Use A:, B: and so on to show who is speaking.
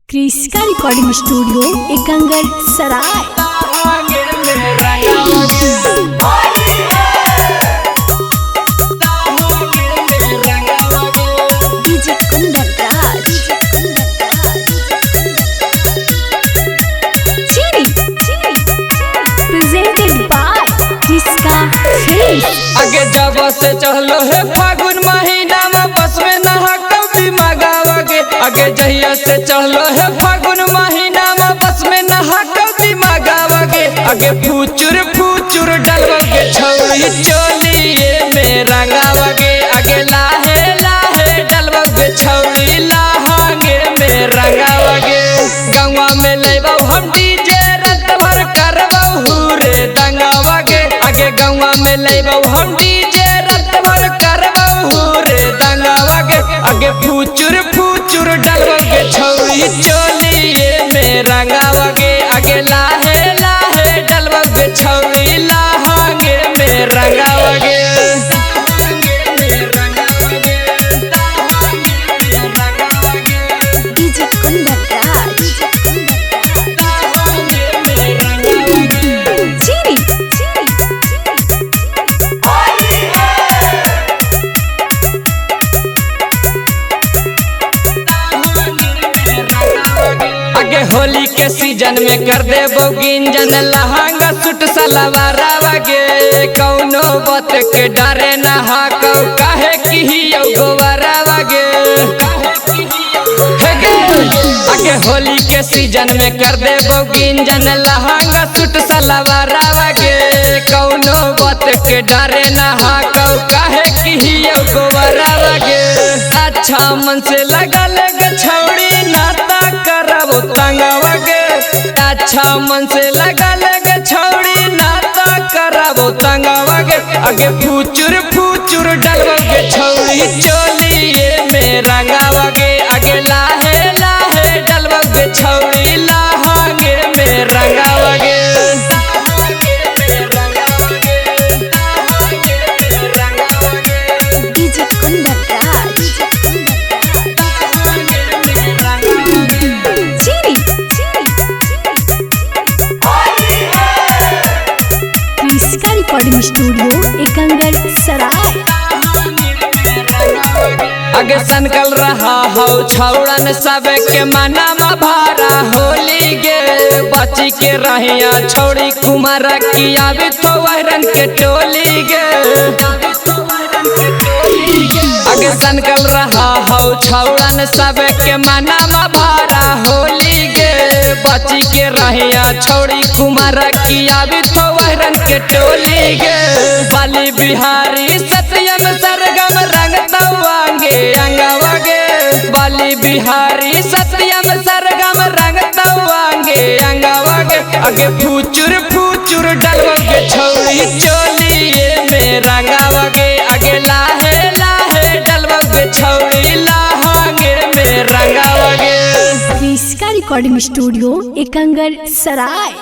A: क्रिस्का recording studio Ekangar Sarai. DJ Kundan Raj presented by Kriska film.
B: आगे जब से चलो है फागुन महीना में बस में नहा कभी मगाओगे। आगे जहिया से चलो है फागुन महीना में बस में नहा कभी मगाओगे। आगे फूचुर फूचुर डलवागे छौरी चोलिए में रंगाओगे। आगे लाहे लाहे डलवागे छौरी लाहांगे में रंगाओगे। गंवा में लेबो हम डीजे रात भर करबहू रे दंगावागे। आगे गंवा में लेबो हम डीजे रात भर करबहू रे दंगावागे। आगे फूचुर फूचुर डलवागे छौरी चोलिए में रंगावागे। आगे लाहे लाहे डलवागे छौरी लाहांगे में रंगावागे।
A: डीजे कुंदन राज
B: आगे होली के सीजन में कर दे गिंजन लहंगा सूट सलवार वगे। कौनो बात के डरे ना हाको काहे की गोवारा वगे। आगे होली के सीजन में कर दे गिंजन लहंगा सूट सलवार वगे। कौनो बात के डरे ना हाको काहे की गोवारा वगे। अच्छा मन से लगा लग छौड़ी नाता करब तंगवागे। अच्छा मन से लगा लग छौड़ी नाता करब तंगवागे। आगे फूचुर फूचुर डलवागे छौड़ी चोलिए में रंगावागे। आगे लाहे लाहे डलवागे छौड़ी लाहांगे में रंगावागे।
A: डीजे कुंदन राज क्रिस्का रिकॉर्डिंग स्टूडियो एकंगर सराय।
B: आगे सनकल रहा हो छौड़न सब के मना में भारा होली गे। बची के रहिया छौड़ी कुमार की आवे तो वहरन के टोली गे। आगे सनकल रहा हो छौड़न सब के मना में भारा होली गे। बची के रहिया छौड़ी कुमार की आवे तो वहरन के टोली गे। बाली बिहारी सत्यम सरगम रंग तवांगे अंगवागे। बाली बिहारी सत्यम सरगम रंग तवांगे अंगवागे। आगे फूचुर फूचुर डलवागे छौड़ी चोलिए में रंगावागे। आगे लाहे लाहे डलवागे छौड़ी लाहांगे में रंगावागे।
A: क्रिस्का रिकॉर्डिंग स्टूडियो एकंगर सराय।